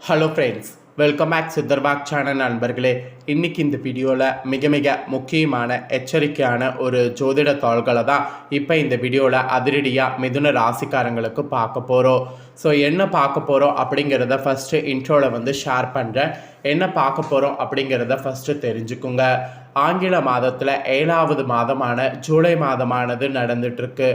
Hello friends, welcome back Siddharbag channel நண்பர்களே. இன்றைக்கி இந்த வீடியோவில் மிக மிக முக்கியமான எச்சரிக்கையான ஒரு ஜோதிட தாள்களை தான் இப்போ இந்த வீடியோவில் அதிரடியாக மிதுன ராசிக்காரங்களுக்கு பார்க்க போகிறோம். ஸோ என்ன பார்க்க போகிறோம் அப்படிங்கிறத ஃபஸ்ட்டு இன்ட்ரோவில் ஷேர் பண்ணுறேன். என்ன பார்க்க போகிறோம் அப்படிங்கிறத ஃபஸ்ட்டு தெரிஞ்சுக்குங்க. ஆங்கில மாதத்தில் 7வது மாதமான ஜூலை மாதமானது நடந்துட்டுருக்கு.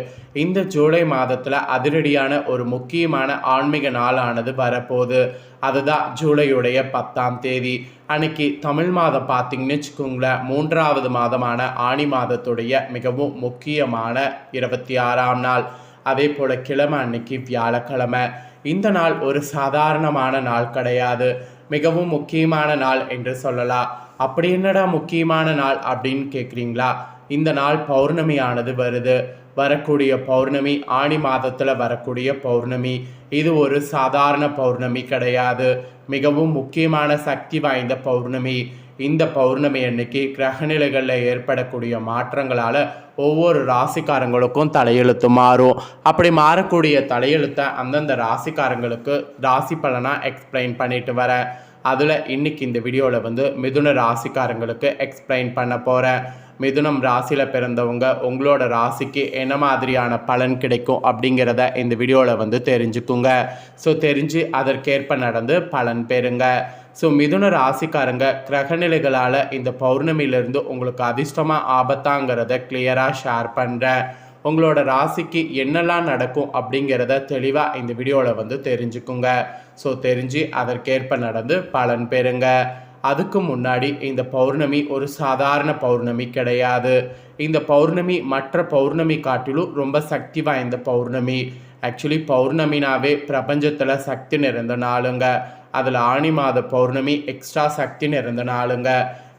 இந்த ஜூலை மாதத்தில் அதிரடியான ஒரு முக்கியமான ஆன்மீக நாளானது வரப்போகுது. அதுதான் ஜூலையுடைய 10ஆம் தேதி அன்னைக்கு. தமிழ் மாதம் பார்த்திங்கன்னு வச்சுக்கோங்களேன், 3வது மாதமான ஆனி மாதத்துடைய மிகவும் முக்கியமான 26ஆம் நாள். அதே போல் கிழமை அன்னைக்கு வியாழக்கிழமை. இந்த நாள் ஒரு சாதாரணமான நாள் கிடையாது, மிகவும் முக்கியமான நாள் என்று சொல்லலாம். அப்படி என்னடா முக்கியமான நாள் அப்படின்னு கேட்குறீங்களா? இந்த நாள் பௌர்ணமியானது வருது. வரக்கூடிய பௌர்ணமி ஆனி மாதத்தில் வரக்கூடிய பௌர்ணமி. இது ஒரு சாதாரண பௌர்ணமி கிடையாது, மிகவும் முக்கியமான சக்தி வாய்ந்த பௌர்ணமி. இந்த பௌர்ணமி அன்னைக்கு கிரகநிலைகளில் ஏற்படக்கூடிய மாற்றங்களால் ஒவ்வொரு ராசிக்காரங்களுக்கும் தலையெழுத்து மாறும். அப்படி மாறக்கூடிய தலையெழுத்தை அந்தந்த ராசிக்காரங்களுக்கு ராசி பலனாக எக்ஸ்பிளைன் பண்ணிட்டு வரேன். அதில் இன்றைக்கி இந்த வீடியோவில் மிதுன ராசிக்காரங்களுக்கு எக்ஸ்பிளைன் பண்ண போகிறேன். மிதுனம் ராசியில் பிறந்தவங்க உங்களோட ராசிக்கு என்ன மாதிரியான பலன் கிடைக்கும் அப்படிங்கிறத இந்த வீடியோவில் தெரிஞ்சுக்குங்க. ஸோ தெரிஞ்சு அதற்கேற்ப நடந்து பலன் பெறுங்க. ஸோ மிதுன ராசிக்காரங்க கிரகநிலைகளால் இந்த பௌர்ணமியிலேருந்து உங்களுக்கு அதிர்ஷ்டமாக ஆபத்தாங்கிறத கிளியராக ஷேர் பண்ணுறேன். உங்களோட ராசிக்கு என்னெல்லாம் நடக்கும் அப்படிங்கிறத தெளிவாக இந்த வீடியோவில் தெரிஞ்சுக்குங்க. ஸோ தெரிஞ்சு அதற்கேற்ப நடந்து பலன் பெறுங்க. அதுக்கு முன்னாடி இந்த பௌர்ணமி ஒரு சாதாரண பௌர்ணமி கிடையாது. இந்த பௌர்ணமி மற்ற பௌர்ணமி காட்டிலும் ரொம்ப சக்தி வாய்ந்த பௌர்ணமி. ஆக்சுவலி பௌர்ணமினாவே பிரபஞ்சத்தில் சக்தி நிறைந்த நாளுங்க. அதில் ஆனி மாத பௌர்ணமி எக்ஸ்ட்ரா சக்தி நிறைந்த நாளுங்க.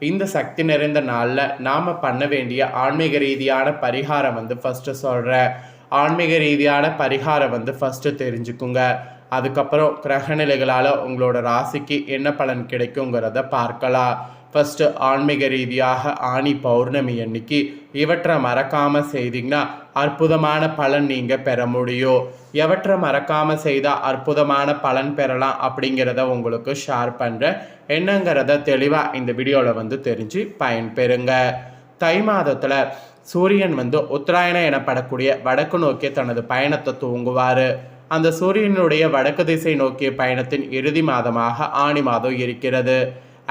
இந்த சக்தி நிறைந்த நாளில் நாம் பண்ண வேண்டிய ஆன்மீக ரீதியான பரிகாரம் ஃபஸ்ட்டு சொல்கிறேன். ஆன்மீக ரீதியான பரிகாரம் ஃபஸ்ட்டு தெரிஞ்சுக்குங்க. அதுக்கப்புறம் கிரகநிலைகளால் உங்களோட ராசிக்கு என்ன பலன் கிடைக்குங்கிறத பார்க்கலாம். ஃபஸ்ட்டு ஆன்மீக ரீதியாக ஆனி பௌர்ணமி அன்னைக்கு இவற்றை மறக்காமல் செய்திங்கன்னா அற்புதமான பலன் நீங்கள் பெற முடியும். எவற்றை மறக்காமல் செய்தால் அற்புதமான பலன் பெறலாம் அப்படிங்கிறத உங்களுக்கு ஷேர் பண்ணுறேன். என்னங்கிறத தெளிவாக இந்த வீடியோவில் தெரிஞ்சு பயன்பெறுங்க. தை மாதத்தில் சூரியன் உத்தராயணம் எனப்படக்கூடிய வடக்கு நோக்கிய தனது பயணத்தை துவங்குவார். அந்த சூரியனுடைய வடக்கு திசை நோக்கிய பயணத்தின் இறுதி மாதமாக ஆனி மாதம் இருக்கிறது.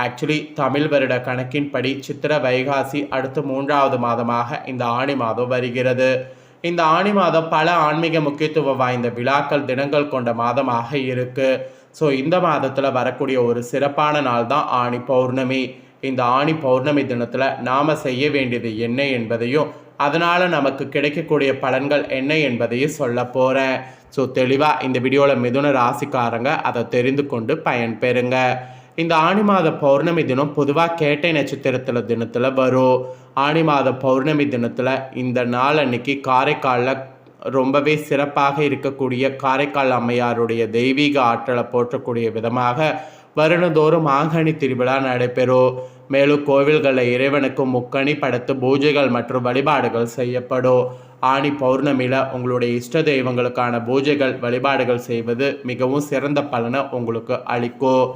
ஆக்சுவலி தமிழ் வருட கணக்கின்படி சித்திர வைகாசி அடுத்து 3வது மாதமாக இந்த ஆனி மாதம் வருகிறது. இந்த ஆனி மாதம் பல ஆன்மீக முக்கியத்துவம் வாய்ந்த விழாக்கள் தினங்கள் கொண்ட மாதமாக இருக்கு. ஸோ இந்த மாதத்தில் வரக்கூடிய ஒரு சிறப்பான நாள் தான் ஆனி பௌர்ணமி. இந்த ஆனி பௌர்ணமி தினத்தில் நாம் செய்ய வேண்டியது என்ன என்பதையும் அதனால் நமக்கு கிடைக்கக்கூடிய பலன்கள் என்ன என்பதையும் சொல்ல போகிறேன். ஸோ தெளிவாக இந்த வீடியோவில் மிதுன ராசிக்காரங்க அதை தெரிந்து கொண்டு பயன்பெறுங்க. இந்த ஆனி மாத பௌர்ணமி தினம் பொதுவாக கேட்டை நட்சத்திரத்தில் தினத்தில் வரும். ஆனி மாத பௌர்ணமி தினத்தில் இந்த நாள் அன்னைக்கு காரைக்காலில் ரொம்பவே சிறப்பாக இருக்கக்கூடிய காரைக்கால் அம்மையாருடைய தெய்வீக ஆற்றலை போற்றக்கூடிய விதமாக வருடந்தோறும் மாங்கனி திருவிழா நடைபெறும். மேலும் கோவில்களில் இறைவனுக்கு முக்கணி படைத்து பூஜைகள் மற்றும் வழிபாடுகள் செய்யப்படும். ஆனி பௌர்ணமியில் உங்களுடைய இஷ்ட தெய்வங்களுக்கான பூஜைகள் வழிபாடுகள் செய்வது மிகவும் சிறந்த பலனை உங்களுக்கு அளிக்கும்.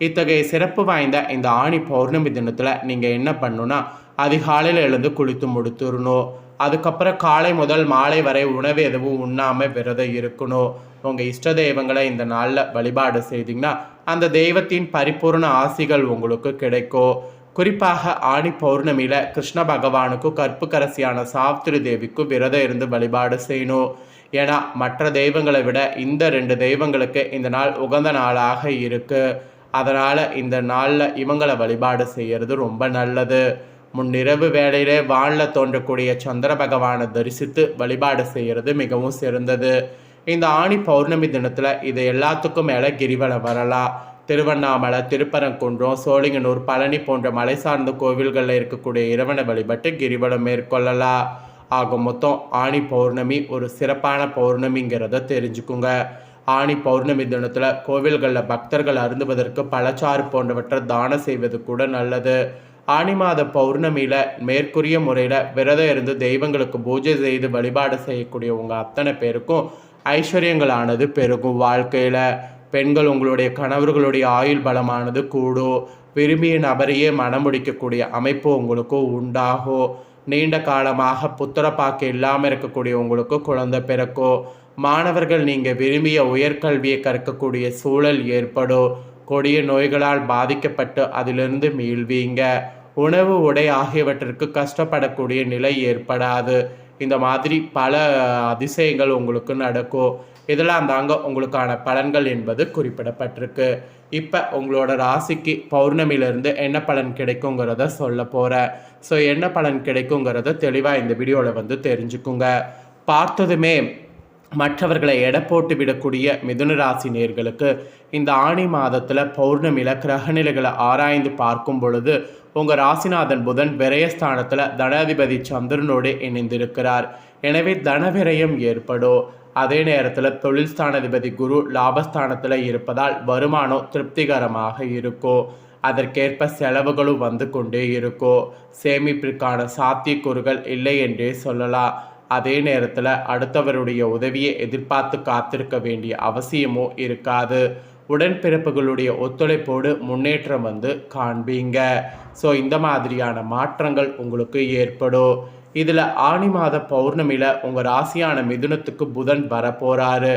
இத்தகைய சிறப்பு வாய்ந்த இந்த ஆனி பௌர்ணமி தினத்தில் நீங்கள் என்ன பண்ணணுன்னா, அதிகாலையில் எழுந்து குளித்து முடித்துடணும். அதுக்கப்புறம் காலை முதல் மாலை வரை உணவு எதுவும் உண்ணாமல் விரதம் இருக்கணும். உங்கள் இஷ்ட தெய்வங்களை இந்த நாளில் வழிபாடு செய்தீங்கன்னா அந்த தெய்வத்தின் பரிபூர்ண ஆசிகள் உங்களுக்கு கிடைக்கும். குறிப்பாக ஆனி பௌர்ணமியில் கிருஷ்ண பகவானுக்கும் கற்புக்கரசியான சாவித்திரி தேவிக்கும் விரதம் இருந்து வழிபாடு செய்யணும். ஏன்னா மற்ற தெய்வங்களை விட இந்த 2 தெய்வங்களுக்கு இந்த நாள் உகந்த நாளாக இருக்குது. அதனால் இந்த நாளில் இவங்களை வழிபாடு செய்கிறது ரொம்ப நல்லது. முன்னிரவு வேளையிலே வானில் தோன்றக்கூடிய சந்திர பகவானை தரிசித்து வழிபாடு செய்கிறது மிகவும் சிறந்தது. இந்த ஆனி பௌர்ணமி தினத்தில் இது எல்லாத்துக்கும் மேலே கிரிவலம் வரலாம். திருவண்ணாமலை, திருப்பரங்குன்றம், சோழிங்கனூர், பழனி போன்ற மலை சார்ந்த கோவில்களில் இருக்கக்கூடிய இறைவனை வழிபட்டு கிரிவலம் மேற்கொள்ளலாம். ஆக மொத்தம் ஆனி பௌர்ணமி ஒரு சிறப்பான பௌர்ணமிங்கிறத தெரிஞ்சுக்குங்க. ஆனி பௌர்ணமி தினத்தில் கோவில்களில் பக்தர்கள் அருந்துவதற்கு பழச்சாறு போன்றவற்றை தானம் செய்வது கூட நல்லது. ஆனி மாத பௌர்ணமியில் மேற்கூறிய முறையில் விரதம் இருந்து தெய்வங்களுக்கு பூஜை செய்து வழிபாடு செய்யக்கூடிய உங்கள் அத்தனை பேருக்கும் ஐஸ்வர்யங்களானது பெருகும் வாழ்க்கையில். பெண்கள் உங்களுடைய கணவர்களுடைய ஆயுள் பலமானது கூடும். விரும்பிய நபரையே மணமுடிக்கக்கூடிய அமைப்பு உங்களுக்கு உண்டாகும். நீண்ட காலமாக புத்திரப்பாக்கு இல்லாமல் இருக்கக்கூடிய உங்களுக்கு குழந்தை பிறக்கும். மாணவர்கள் நீங்கள் விரும்பிய உயர்கல்வியை கற்கக்கூடிய சூழல் ஏற்படும். கொடிய நோய்களால் பாதிக்கப்பட்டு அதிலிருந்து மீள்வீங்க. உணவு உடை ஆகியவற்றிற்கு கஷ்டப்படக்கூடிய நிலை ஏற்படாது. இந்த மாதிரி பல அதிசயங்கள் உங்களுக்கு நடக்கும். இதெல்லாம் தாங்க உங்களுக்கான பலன்கள் என்பது குறிப்பிடப்பட்டிருக்கு. இப்போ உங்களோட ராசிக்கு பௌர்ணமியிலேருந்து என்ன பலன் கிடைக்குங்கிறத சொல்ல போகிறேன். ஸோ என்ன பலன் கிடைக்குங்கிறத தெளிவாக இந்த வீடியோவில் தெரிஞ்சுக்குங்க. பார்த்ததுமே மற்றவர்களை எடை போட்டு விடக்கூடிய மிதுன ராசி நேயர்களுக்கு இந்த ஆணி மாதத்தில் பௌர்ணமியில் கிரகநிலைகளை ஆராய்ந்து பார்க்கும் பொழுது உங்கள் ராசிநாதன் புதன் விரயஸ்தானத்தில் தனாதிபதி சந்திரனோடு இணைந்திருக்கிறார். எனவே தனவிரயம் ஏற்படும். அதே நேரத்தில் தொழில் ஸ்தானாதிபதி குரு லாபஸ்தானத்தில் இருப்பதால் வருமானம் திருப்திகரமாக இருக்கும். அதற்கேற்ப செலவுகளும் வந்து கொண்டே இருக்கும். சேமிப்பிற்கான சாத்தியக்கூறுகள் இல்லை என்றே சொல்லலாம். அதே நேரத்தில் அடுத்தவருடைய உதவியை எதிர்பார்த்து காத்திருக்க வேண்டிய அவசியமோ இருக்காது. உடன்பிறப்புகளுடைய ஒத்துழைப்போடு முன்னேற்றம் காண்பீங்க. ஸோ இந்த மாதிரியான மாற்றங்கள் உங்களுக்கு ஏற்படும். இதில் ஆணி மாத பௌர்ணமியில் உங்கள் ராசியான மிதுனத்துக்கு புதன் வரப்போகிறாரு.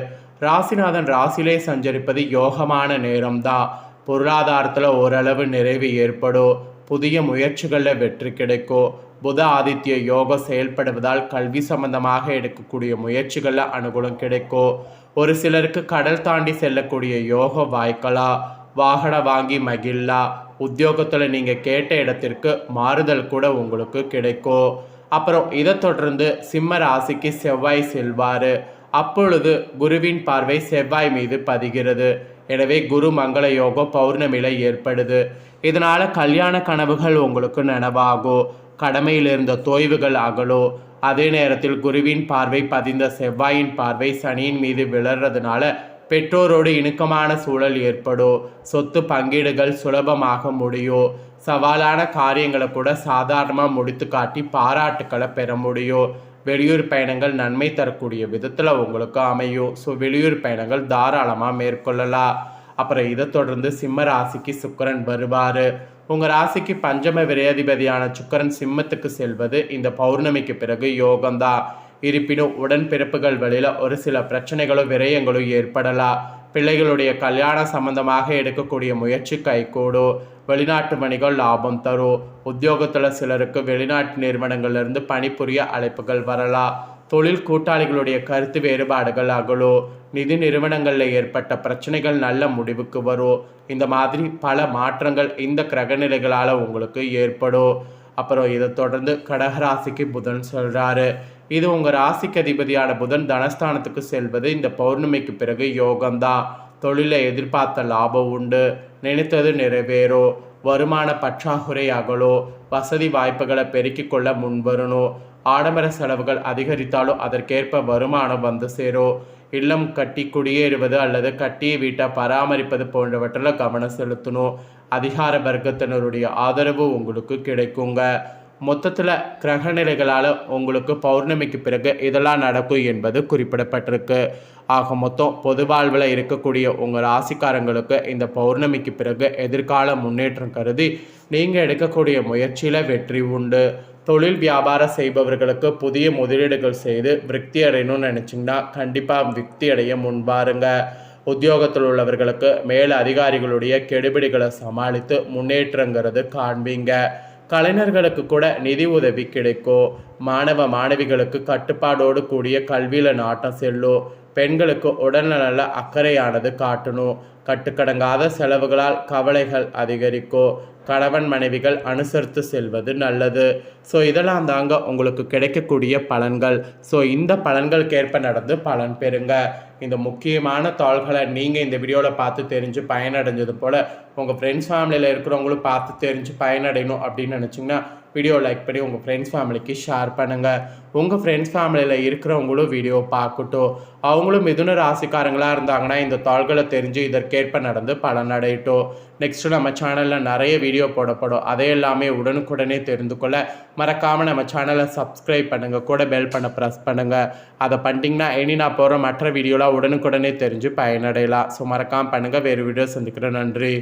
ராசிநாதன் ராசியிலே சஞ்சரிப்பது யோகமான நேரம்தான். பொருளாதாரத்தில் ஓரளவு நிறைவு ஏற்படும். புதிய முயற்சிகளில் வெற்றி கிடைக்கும். புத ஆதித்ய யோகம் செயல்படுவதால் கல்வி சம்பந்தமாக எடுக்கக்கூடிய முயற்சிகளில் அனுகூலம் கிடைக்கும். ஒரு சிலருக்கு கடல் தாண்டி செல்லக்கூடிய யோகம் வாய்க்கலாம். வாகனம் வாங்கி மகிழலாம். உத்தியோகத்தில் நீங்கள் கேட்ட இடத்திற்கு மாறுதல் கூட உங்களுக்கு கிடைக்கும். அப்புறம் இதை தொடர்ந்து சிம்ம ராசிக்கு செவ்வாய் செல்வார். அப்பொழுது குருவின் பார்வை செவ்வாய் மீது பதிகிறது. எனவே குரு மங்கள யோகம் பௌர்ணமியில் ஏற்படுது. இதனால் கல்யாண கனவுகள் உங்களுக்கு நனவாகும். கடமையில் இருந்த தொய்வுகள் அகலும். அதே நேரத்தில் குருவின் பார்வை பதிந்த செவ்வாயின் பார்வை சனியின் மீது விளறதுனால பெற்றோரோடு இணக்கமான சூழல் ஏற்படும். சொத்து பங்கீடுகள் சுலபமாக முடியும். சவாலான காரியங்களை கூட சாதாரணமாக முடித்து காட்டி பாராட்டுக்களை பெற முடியும். வெளியூர் பயணங்கள் நன்மை தரக்கூடிய விதத்தில் உங்களுக்கு அமையும். ஸோ வெளியூர் பயணங்கள் தாராளமாக மேற்கொள்ளலாம். அப்புறம் இதை தொடர்ந்து சிம்ம ராசிக்கு சுக்கிரன் வருவார். உங்கள் ராசிக்கு பஞ்சம விரையாதிபதியான சுக்கிரன் சிம்மத்துக்கு செல்வது இந்த பௌர்ணமிக்கு பிறகு யோகம்தான். இருப்பினும் உடன்பிறப்புகள் வழியில் ஒரு சில பிரச்சனைகளும் விரயங்களும் ஏற்படலாம். பிள்ளைகளுடைய கல்யாண சம்பந்தமாக எடுக்கக்கூடிய முயற்சி கைகூடும். வெளிநாட்டு வணிகம் லாபம் தரும். உத்தியோகத்தில் சிலருக்கு வெளிநாட்டு நிறுவனங்களிலிருந்து பணிபுரிய அழைப்புகள் வரலாம். தொழில் கூட்டாளிகளுடைய கருத்து வேறுபாடுகள் அகலும். நிதி நிறுவனங்களில் ஏற்பட்ட பிரச்சனைகள் நல்ல முடிவுக்கு வரும். இந்த மாதிரி பல மாற்றங்கள் இந்த கிரகநிலைகளால் உங்களுக்கு ஏற்படும். அப்புறம் இதை தொடர்ந்து கடகராசிக்கு புதன் சொல்கிறாரு. இது உங்கள் ராசிக்கு அதிபதியான புதன் தனஸ்தானத்துக்கு செல்வது இந்த பௌர்ணமிக்கு பிறகு யோகம்தான். தொழிலை எதிர்பார்த்த லாபம் உண்டு. நினைத்தது நிறைவேறும். வருமான பற்றாக்குறை அகலும். வசதி வாய்ப்புகளை பெருக்கிக் கொள்ள முன்வரணும். ஆடம்பர செலவுகள் அதிகரித்தாலும் அதற்கேற்ப வருமானம் சேரும். இல்லம் கட்டி குடியேறுவது அல்லது கட்டிய வீட்டை பராமரிப்பது போன்றவற்றில் கவனம் செலுத்தணும். அதிகார வர்க்கத்தினருடைய ஆதரவு உங்களுக்கு கிடைக்குங்க. மொத்தத்தில் கிரகநிலைகளால் உங்களுக்கு பௌர்ணமிக்கு பிறகு இதெல்லாம் நடக்கும் என்பது குறிப்பிடப்பட்டிருக்கு. ஆக மொத்தம் பொது வாழ்வில் இருக்கக்கூடிய உங்கள் ராசிக்காரங்களுக்கு இந்த பௌர்ணமிக்கு பிறகு எதிர்கால முன்னேற்றம் கருதி நீங்கள் எடுக்கக்கூடிய முயற்சியில் வெற்றி உண்டு. தொழில் வியாபாரம் செய்பவர்களுக்கு புதிய முதலீடுகள் செய்து விருத்தி அடையணும்னு நினச்சிங்கன்னா கண்டிப்பாக விருத்தி அடைய முன்பாருங்க. உத்தியோகத்தில் உள்ளவர்களுக்கு மேல் அதிகாரிகளுடைய கெடுபிடிகளை சமாளித்து முன்னேற்றங்கிறது காண்பீங்க. கலைஞர்களுக்கு கூட நிதி உதவி கிடைக்கும். மாணவ மாணவிகளுக்கு கட்டுப்பாடோடு கூடிய கல்வியில் நாட்டம் செல்லும். பெண்களுக்கு உடல்நல அக்கறையானது காட்டணும். கட்டுக்கடங்காத செலவுகளால் கவலைகள் அதிகரிக்கும். கணவன் மனைவிகள் அனுசரித்து செல்வது நல்லது. ஸோ இதெல்லாம் தாங்க உங்களுக்கு கிடைக்கக்கூடிய பலன்கள். ஸோ இந்த பலன்களுக்கேற்ப நடந்து பலன் பெறுங்க. இந்த முக்கியமான தாள்களை நீங்கள் இந்த வீடியோவில் பார்த்து தெரிஞ்சு பயனடைஞ்சது போல் உங்கள் ஃப்ரெண்ட்ஸ் ஃபேமிலியில் இருக்கிறவங்களும் பார்த்து தெரிஞ்சு பயனடையணும் அப்படின்னு நினச்சிங்கன்னா வீடியோ லைக் பண்ணி உங்கள் ஃப்ரெண்ட்ஸ் ஃபேமிலிக்கு ஷேர் பண்ணுங்கள். உங்கள் ஃப்ரெண்ட்ஸ் ஃபேமிலியில் இருக்கிறவங்களும் வீடியோ பார்க்கட்டும். அவங்களும் மிதுன ராசிக்காரங்களாக இருந்தாங்கன்னா இந்த தாள்களை தெரிஞ்சு இதற்கேற்ப நடந்து பலனடையட்டும். நெக்ஸ்ட்டு நம்ம சேனலில் நிறைய வீடியோ போடப்படும். அதை எல்லாமே உடனுக்குடனே தெரிந்து கொள்ள மறக்காமல் நம்ம சேனலை சப்ஸ்கிரைப் பண்ணுங்கள். கூட பெல் பண்ண ப்ரெஸ் பண்ணுங்கள். அதை பண்ணிட்டீங்கன்னா இனி நான் போகிற மற்ற வீடியோலாம் உடனுக்குடனே தெரிஞ்சு பயனடையலாம். ஸோ மறக்காமல் பண்ணுங்கள். வேறு வீடியோ சந்திக்கிறேன். நன்றி.